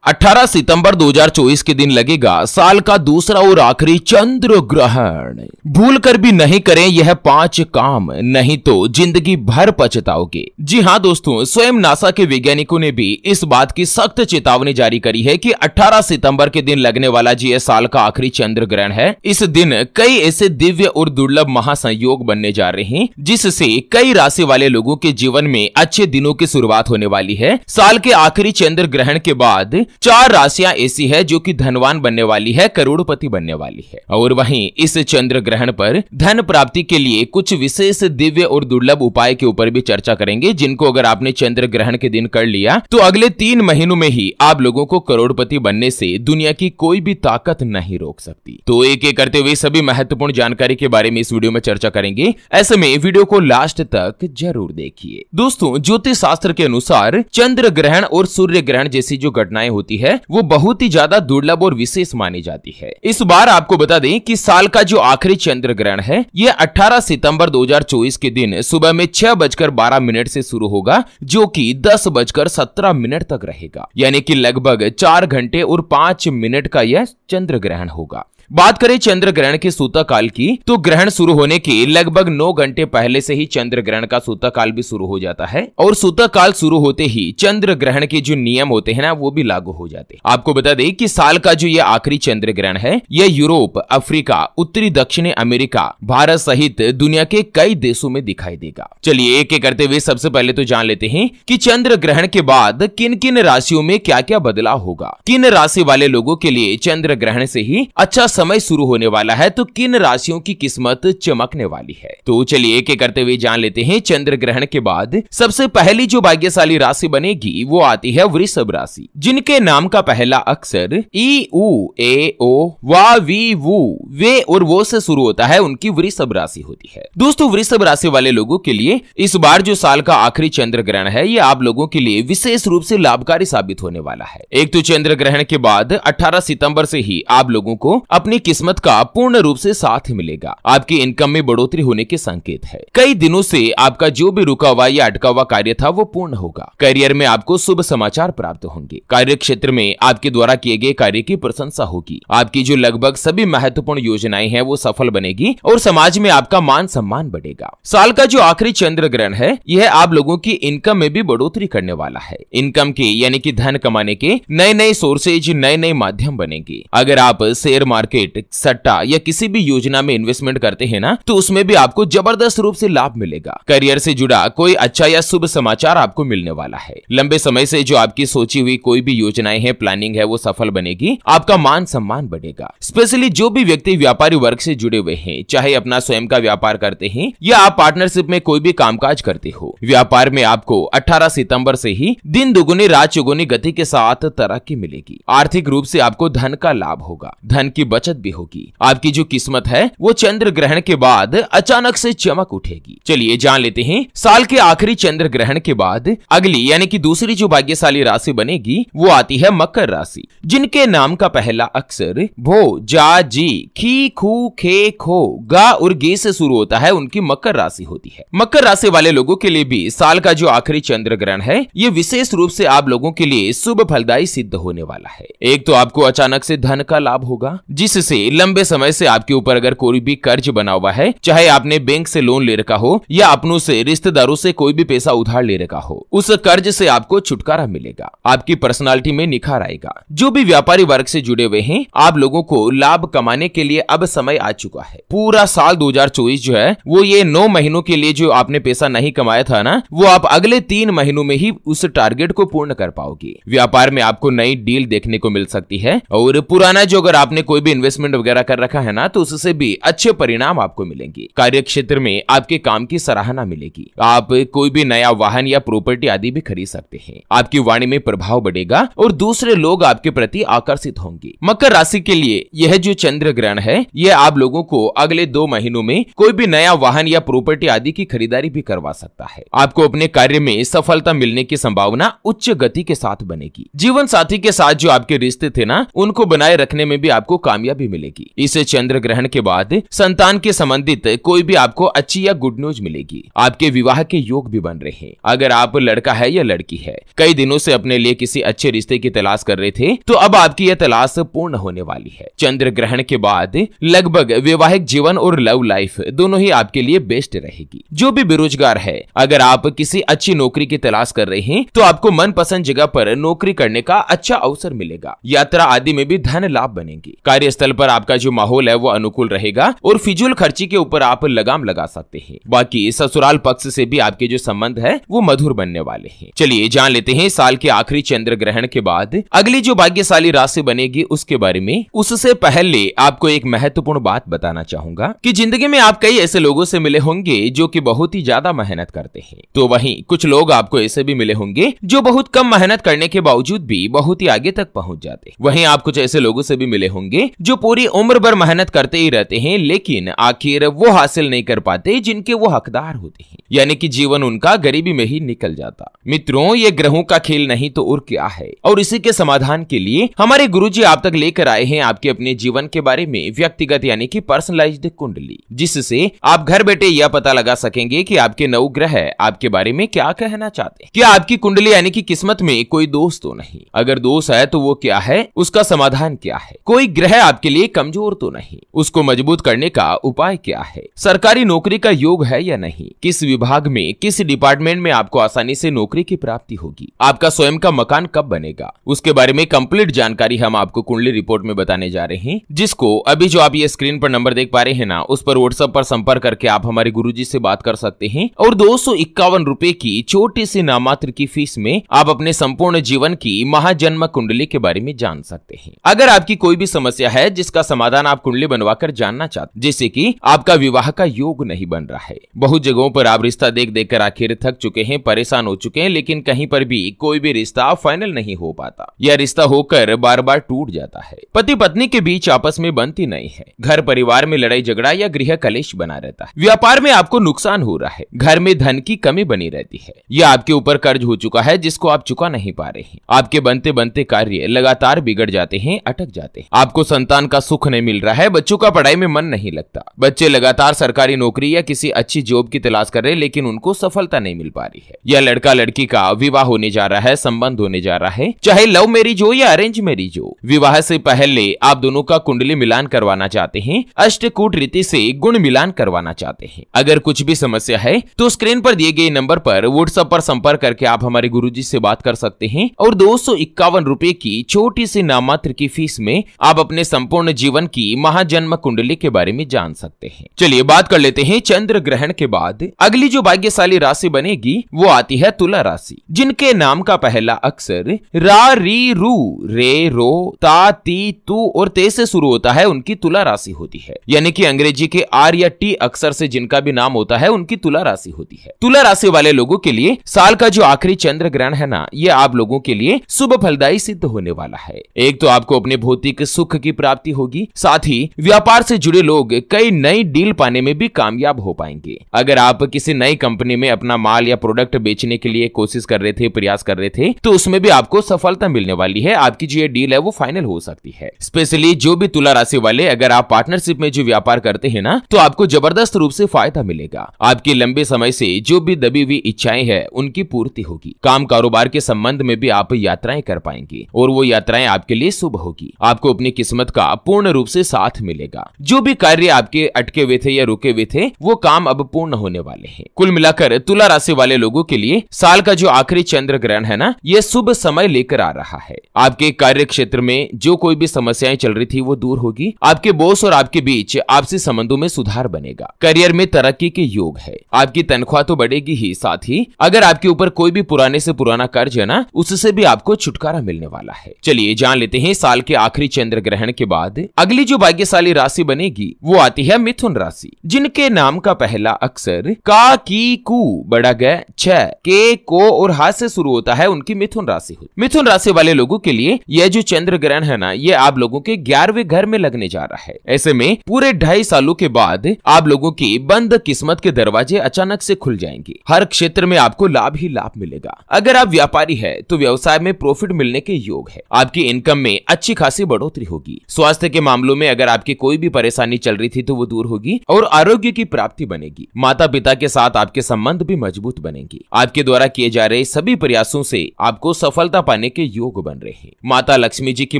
18 सितंबर 2024 के दिन लगेगा साल का दूसरा और आखिरी चंद्र ग्रहण। भूल कर भी नहीं करें यह 5 काम, नहीं तो जिंदगी भर पछताओगे। जी हां दोस्तों, स्वयं नासा के वैज्ञानिकों ने भी इस बात की सख्त चेतावनी जारी करी है कि 18 सितंबर के दिन लगने वाला जी साल का आखिरी चंद्र ग्रहण है। इस दिन कई ऐसे दिव्य और दुर्लभ महासंयोग बनने जा रहे हैं जिससे कई राशि वाले लोगों के जीवन में अच्छे दिनों की शुरुआत होने वाली है। साल के आखिरी चंद्र ग्रहण के बाद 4 राशियां ऐसी है जो कि धनवान बनने वाली है, करोड़पति बनने वाली है। और वहीं इस चंद्र ग्रहण पर धन प्राप्ति के लिए कुछ विशेष दिव्य और दुर्लभ उपाय के ऊपर भी चर्चा करेंगे, जिनको अगर आपने चंद्र ग्रहण के दिन कर लिया तो अगले 3 महीनों में ही आप लोगों को करोड़पति बनने से दुनिया की कोई भी ताकत नहीं रोक सकती। तो एक एक करते हुए सभी महत्वपूर्ण जानकारी के बारे में इस वीडियो में चर्चा करेंगे। ऐसे में वीडियो को लास्ट तक जरूर देखिए। दोस्तों, ज्योतिष शास्त्र के अनुसार चंद्र ग्रहण और सूर्य ग्रहण जैसी जो घटनाएं होती है वो बहुत ही ज्यादा दुर्लभ और विशेष मानी जाती है। इस बार आपको बता दें कि साल का जो आखिरी चंद्र ग्रहण है यह 18 सितंबर 2024 के दिन सुबह में 6:12 से शुरू होगा, जो कि 10:17 तक रहेगा, यानी कि लगभग 4 घंटे और 5 मिनट का यह चंद्र ग्रहण होगा। बात करें चंद्र ग्रहण के सूतक काल की, तो ग्रहण शुरू होने के लगभग 9 घंटे पहले से ही चंद्र ग्रहण का सूतक काल भी शुरू हो जाता है और सूतक काल शुरू होते ही चंद्र ग्रहण के जो नियम होते हैं ना वो भी लागू हो जाते हैं। आपको बता दें कि साल का जो ये आखिरी चंद्र ग्रहण है यह यूरोप, अफ्रीका, उत्तरी दक्षिणी अमेरिका, भारत सहित दुनिया के कई देशों में दिखाई देगा। चलिए एक एक करते हुए सबसे पहले तो जान लेते हैं कि चंद्र ग्रहण के बाद किन किन राशियों में क्या क्या बदलाव होगा। किन राशि वाले लोगों के लिए चंद्र ग्रहण से ही अच्छा समय शुरू होने वाला है, तो किन राशियों की किस्मत चमकने वाली है। तो चलिए एक एक करते हुए जान लेते हैं। चंद्र ग्रहण के बाद सबसे पहली जो भाग्यशाली राशि बनेगी वो आती है वृषभ राशि, जिनके नाम का पहला अक्षर ई उ ए ओ वा वी वू वे और वो से शुरू होता है, उनकी वृषभ राशि होती है। दोस्तों, वृषभ राशि वाले लोगों के लिए इस बार जो साल का आखिरी चंद्र ग्रहण है ये आप लोगों के लिए विशेष रूप से लाभकारी साबित होने वाला है। एक तो चंद्र ग्रहण के बाद 18 सितंबर से ही आप लोगों को अपनी किस्मत का पूर्ण रूप से साथ मिलेगा। आपकी इनकम में बढ़ोतरी होने के संकेत है। कई दिनों से आपका जो भी रुका हुआ या अटका हुआ कार्य था वो पूर्ण होगा। करियर में आपको शुभ समाचार प्राप्त होंगे। कार्य क्षेत्र में आपके द्वारा किए गए कार्य की प्रशंसा होगी। आपकी जो लगभग सभी महत्वपूर्ण योजनाएं हैं वो सफल बनेगी और समाज में आपका मान सम्मान बढ़ेगा। साल का जो आखिरी चंद्र ग्रहण है यह आप लोगों की इनकम में भी बढ़ोतरी करने वाला है। इनकम के यानी कि धन कमाने के नए नए सोर्सेज, नए नए माध्यम बनेंगे। अगर आप शेयर मार्केट, सट्टा या किसी भी योजना में इन्वेस्टमेंट करते हैं ना तो उसमें भी आपको जबरदस्त रूप से लाभ मिलेगा। करियर से जुड़ा कोई अच्छा या शुभ समाचार आपको मिलने वाला है। लंबे समय से जो आपकी सोची हुई कोई भी योजनाएं हैं, प्लानिंग है वो सफल बनेगी। आपका मान सम्मान बढ़ेगा। स्पेशली जो भी व्यक्ति व्यापारी वर्ग से जुड़े हुए हैं, चाहे अपना स्वयं का व्यापार करते हैं या आप पार्टनरशिप में कोई भी कामकाज करते हो, व्यापार में आपको 18 सितंबर से ही दिन दुगुनी रात चौगुनी गति के साथ तरक्की मिलेगी। आर्थिक रूप से आपको धन का लाभ होगा, धन की बचत भी होगी। आपकी जो किस्मत है वो चंद्र ग्रहण के बाद अचानक से चमक उठेगी। चलिए जान लेते हैं साल के आखिरी चंद्र ग्रहण के बाद अगली यानी कि दूसरी जो भाग्यशाली राशि बनेगी वो आती है मकर राशि, जिनके नाम का पहला अक्षर भो जा जी खी खू खे खो गा और गे से शुरू होता है, उनकी मकर राशि होती है। मकर राशि वाले लोगों के लिए भी साल का जो आखिरी चंद्र ग्रहण है ये विशेष रूप से आप लोगों के लिए शुभ फलदायी सिद्ध होने वाला है। एक तो आपको अचानक से धन का लाभ होगा, जिससे लंबे समय से आपके ऊपर अगर कोई भी कर्ज बना हुआ है, चाहे आपने बैंक से लोन ले रखा हो या अपनों से, रिश्तेदारों से कोई भी पैसा उधार ले रखा हो, उस कर्ज से आपको छुटकारा मिलेगा। आपकी पर्सनालिटी में निखार आएगा। जो भी व्यापारी वर्ग से जुड़े हुए हैं, आप लोगों को लाभ कमाने के लिए अब समय आ चुका है। पूरा साल 2024 जो है वो ये 9 महीनों के लिए जो आपने पैसा नहीं कमाया था ना, वो आप अगले 3 महीनों में ही उस टारगेट को पूर्ण कर पाओगे। व्यापार में आपको नई डील देखने को मिल सकती है और पुराना जो अगर आपने कोई भी इन्वेस्टमेंट वगैरह कर रखा है ना तो उससे भी अच्छे परिणाम आपको मिलेंगे। कार्य क्षेत्र में आपके काम की सराहना मिलेगी। आप कोई भी नया वाहन या प्रॉपर्टी आदि भी खरीद सकते हैं। आपकी वाणी में प्रभाव बढ़ेगा और दूसरे लोग आपके प्रति आकर्षित होंगे। मकर राशि के लिए यह जो चंद्र ग्रहण है यह आप लोगों को अगले 2 महीनों में कोई भी नया वाहन या प्रॉपर्टी आदि की खरीदारी भी करवा सकता है। आपको अपने कार्य में सफलता मिलने की संभावना उच्च गति के साथ बनेगी। जीवन साथी के साथ जो आपके रिश्ते थे ना उनको बनाए रखने में भी आपको कामयाबी खुशखबरियां भी मिलेगी। इस चंद्र ग्रहण के बाद संतान के संबंधित कोई भी आपको अच्छी या गुड न्यूज मिलेगी। आपके विवाह के योग भी बन रहे हैं। अगर आप लड़का है या लड़की है, कई दिनों से अपने लिए किसी अच्छे रिश्ते की तलाश कर रहे थे, तो अब आपकी यह तलाश पूर्ण होने वाली है। चंद्र ग्रहण के बाद लगभग वैवाहिक जीवन और लव लाइफ दोनों ही आपके लिए बेस्ट रहेगी। जो भी बेरोजगार है, अगर आप किसी अच्छी नौकरी की तलाश कर रहे हैं, तो आपको मनपसंद जगह पर नौकरी करने का अच्छा अवसर मिलेगा। यात्रा आदि में भी धन लाभ बनेगी। कार्यस्थल पर आपका जो माहौल है वो अनुकूल रहेगा और फिजूल खर्ची के ऊपर आप लगाम लगा सकते हैं। बाकी ससुराल पक्ष से भी आपके जो संबंध है वो मधुर बनने वाले हैं। चलिए जान लेते हैं साल के आखिरी चंद्र ग्रहण के बाद अगली जो भाग्यशाली राशि बनेगी उसके बारे में। उससे पहले आपको एक महत्वपूर्ण बात बताना चाहूंगा कि जिंदगी में आप कई ऐसे लोगों से मिले होंगे जो कि बहुत ही ज्यादा मेहनत करते हैं, तो वहीं कुछ लोग आपको ऐसे भी मिले होंगे जो बहुत कम मेहनत करने के बावजूद भी बहुत ही आगे तक पहुंच जाते हैं। वहीं आप कुछ ऐसे लोगों से भी मिले होंगे जो पूरी उम्र भर मेहनत करते ही रहते हैं, लेकिन आखिर वो हासिल नहीं कर पाते जिनके वो हकदार होते हैं, यानी कि जीवन उनका गरीबी में ही निकल जाता। मित्रों, ये ग्रहों का खेल नहीं तो और क्या है, और इसी के समाधान के लिए हमारे गुरुजी आप तक लेकर आए हैं आपके अपने जीवन के बारे में व्यक्तिगत यानी कि पर्सनलाइज्ड कुंडली, जिससे आप घर बैठे यह पता लगा सकेंगे कि आपके नवग्रह आपके बारे में क्या कहना चाहते हैं। क्या आपकी कुंडली यानी कि किस्मत में कोई दोष तो नहीं, अगर दोष है तो वो क्या है, उसका समाधान क्या है, कोई ग्रह आपके लिए कमजोर तो नहीं, उसको मजबूत करने का उपाय क्या है, सरकारी नौकरी का योग है या नहीं, किस विभाग में किस डिपार्टमेंट में आपको आसानी से नौकरी की प्राप्ति होगी, आपका स्वयं का मकान कब बनेगा, उसके बारे में कंप्लीट जानकारी हम आपको कुंडली रिपोर्ट में बताने जा रहे हैं, जिसको अभी जो आप ये स्क्रीन पर नंबर देख पा रहे हैं ना, उस पर व्हाट्सएप पर संपर्क करके आप हमारे गुरुजी से बात कर सकते हैं और 251 रुपए की छोटी सी नामात्र की फीस में आप अपने संपूर्ण जीवन की महाजन्म कुंडली के बारे में जान सकते हैं। अगर आपकी कोई भी समस्या है जिसका समाधान आप कुंडली बनवाकर जानना चाहते, जैसे कि आपका विवाह का योग नहीं बन रहा है, बहुत जगहों पर आप रिश्ता देख देख कर आखिर थक चुके हैं, परेशान हो चुके हैं, लेकिन कहीं पर भी कोई भी रिश्ता फाइनल नहीं हो पाता, या रिश्ता होकर बार बार टूट जाता है, पति पत्नी के बीच आपस में बनती नहीं है, घर परिवार में लड़ाई झगड़ा या गृह कलेश बना रहता है, व्यापार में आपको नुकसान हो रहा है, घर में धन की कमी बनी रहती है, या आपके ऊपर कर्ज हो चुका है जिसको आप चुका नहीं पा रहे हैं, आपके बनते बनते कार्य लगातार बिगड़ जाते हैं, अटक जाते हैं, आपको संतान का सुख नहीं मिल रहा है, बच्चों का पढ़ाई में मन नहीं लगता, बच्चे लगातार सरकारी नौकरी या किसी अच्छी जॉब की तलाश कर रहे हैं लेकिन उनको सफलता नहीं मिल पा रही है, या लड़का लड़की का विवाह होने जा रहा है, संबंध होने जा रहा है, चाहे लव मैरिज हो या अरेंज मैरिज हो, विवाह से पहले आप दोनों का कुंडली मिलान करवाना चाहते हैं, अष्टकूट रीति से गुण मिलान करवाना चाहते हैं। अगर कुछ भी समस्या है तो स्क्रीन पर दिए गए नंबर पर व्हाट्सएप पर संपर्क करके आप हमारे गुरुजी से बात कर सकते हैं और 251 रुपए की छोटी सी नामात्र की फीस में आप अपने संपूर्ण जीवन की महाजन्म कुंडली के बारे में जान सकते हैं। चलिए बात कर लेते हैं चंद्र ग्रहण के बाद अगली जो भाग्यशाली राशि बनेगी वो आती है तुला राशि, जिनके नाम का पहला अक्षर रा री रू रे रो ता ती तू और ते से शुरू होता है, उनकी तुला राशि होती है, यानी कि अंग्रेजी के आर या टी अक्षर से जिनका भी नाम होता है उनकी तुला राशि होती है। तुला राशि वाले लोगों के लिए साल का जो आखिरी चंद्र ग्रहण है ना, ये आप लोगों के लिए शुभ फलदायी सिद्ध होने वाला है। एक तो आपको अपने भौतिक सुख की प्राप्ति होगी, साथ ही व्यापार से जुड़े लोग कई नई डील पाने में भी कामयाब हो पाएंगे। अगर आप किसी नई कंपनी में अपना माल या प्रोडक्ट बेचने के लिए कोशिश कर रहे थे, प्रयास कर रहे थे, तो उसमें भी आपको सफलता मिलने वाली है, आपकी जो ये डील है वो फाइनल हो सकती है। स्पेशली जो भी तुला राशि वाले अगर आप पार्टनरशिप में जो व्यापार करते हैं ना, तो आपको जबरदस्त रूप से फायदा मिलेगा। आपकी लंबे समय से जो भी दबी हुई इच्छाएं हैं उनकी पूर्ति होगी। काम कारोबार के संबंध में भी आप यात्राएं कर पाएंगे और वो यात्राएं आपके लिए शुभ होगी। आपको अपनी किस्मत का पूर्ण रूप से साथ मिलेगा। जो भी कार्य आपके अटके हुए थे या रुके हुए थे वो काम अब पूर्ण होने वाले हैं। कुल मिलाकर तुला राशि वाले लोगों के लिए साल का जो आखिरी चंद्र ग्रहण है ना, ये शुभ समय लेकर आ रहा है। आपके कार्य क्षेत्र में जो कोई भी समस्याएं चल रही थी वो दूर होगी। आपके बॉस और आपके बीच आपसी संबंधों में सुधार बनेगा। करियर में तरक्की के योग है। आपकी तनख्वाह तो बढ़ेगी ही, साथ ही अगर आपके ऊपर कोई भी पुराने से पुराना कर्ज है ना, उससे भी आपको छुटकारा मिलने वाला है। चलिए जान लेते हैं साल के आखिरी चंद्र ग्रहण के बाद अगली जो भाग्यशाली राशि बनेगी वो आती है मिथुन राशि, जिनके नाम का पहला अक्षर का की कू बड़ा ग छ के को और हाथ से शुरू होता है, उनकी मिथुन राशि होती। मिथुन राशि वाले लोगों के लिए यह जो चंद्र ग्रहण है ना, ये आप लोगों के 11वें घर में लगने जा रहा है। ऐसे में पूरे 2.5 सालों के बाद आप लोगों की बंद किस्मत के दरवाजे अचानक से खुल जाएंगे। हर क्षेत्र में आपको लाभ ही लाभ मिलेगा। अगर आप व्यापारी है तो व्यवसाय में प्रॉफिट मिलने के योग है। आपकी इनकम में अच्छी खासी बढ़ोतरी होगी। स्वास्थ्य के मामलों में अगर आपकी कोई भी परेशानी चल रही थी तो वो दूर होगी और आरोग्य की प्राप्ति बनेगी। माता पिता के साथ आपके संबंध भी मजबूत बनेंगे। आपके द्वारा किए जा रहे सभी प्रयासों से आपको सफलता पाने के योग बन रहे हैं। माता लक्ष्मी जी की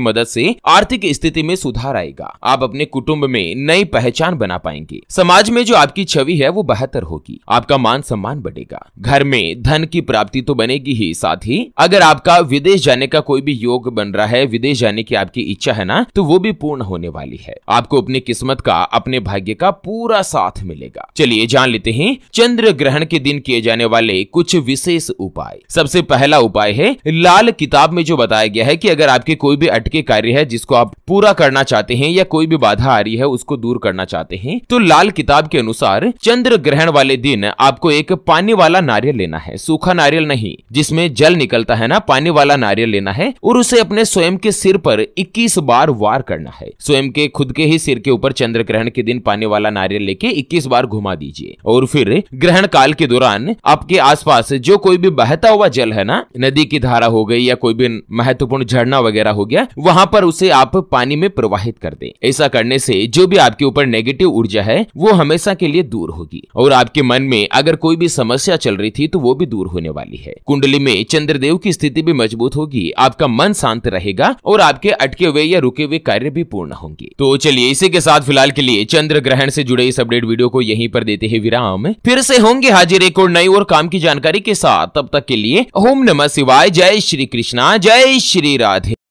मदद से आर्थिक स्थिति में सुधार आएगा। आप अपने कुटुंब में नई पहचान बना पाएंगे। समाज में जो आपकी छवि है वो बेहतर होगी। आपका मान सम्मान बढ़ेगा। घर में धन की प्राप्ति तो बनेगी ही, साथ ही अगर आपका विदेश जाने का कोई भी योग बन रहा है, विदेश जाने की आपकी इच्छा है ना, तो वो भी पूर्ण होने वाली है। आपको अपनी किस्मत का, अपने भाग्य का पूरा साथ मिलेगा। चलिए जान लेते हैं चंद्र ग्रहण के दिन किए जाने वाले कुछ विशेष उपाय। सबसे पहला उपाय है, लाल किताब में जो बताया गया है कि अगर आपके कोई भी अटके कार्य है जिसको आप पूरा करना चाहते हैं या कोई भी बाधा आ रही है उसको दूर करना चाहते हैं, तो लाल किताब के अनुसार चंद्र ग्रहण वाले दिन आपको एक पानी वाला नारियल लेना है। सूखा नारियल नहीं, जिसमें जल निकलता है ना, पानी वाला नारियल लेना है और उसे अपने स्वयं के सिर पर 21 बार वार करना है। स्वयं के खुद के ही सिर के ऊपर चंद्र ग्रहण के दिन पानी वाला नारियल लेके 21 बार घुमा दीजिए और फिर ग्रहण काल के दौरान आपके आसपास जो कोई भी बहता हुआ जल है ना, नदी की धारा हो गई या कोई भी महत्वपूर्ण झरना वगैरह हो गया, वहां पर उसे आप पानी में प्रवाहित कर दें। ऐसा करने से जो भी आपके ऊपर नेगेटिव ऊर्जा है वो हमेशा के लिए दूर होगी और आपके मन में अगर कोई भी समस्या चल रही थी तो वो भी दूर होने वाली है। कुंडली में चंद्रदेव की स्थिति भी मजबूत होगी। आपका मन शांत रहेगा और आपके अटके हुए या रुके हुए कार्य भी पूर्ण होंगे। तो चलिए इसी के साथ फिलहाल के लिए चंद्र ग्रहण से जुड़े इस अपडेट वीडियो को यहीं पर देते हैं विराम। फिर से होंगे हाजिर एक और नई और काम की जानकारी के साथ। तब तक के लिए ओम नमः शिवाय, जय श्री कृष्णा, जय श्री राधे।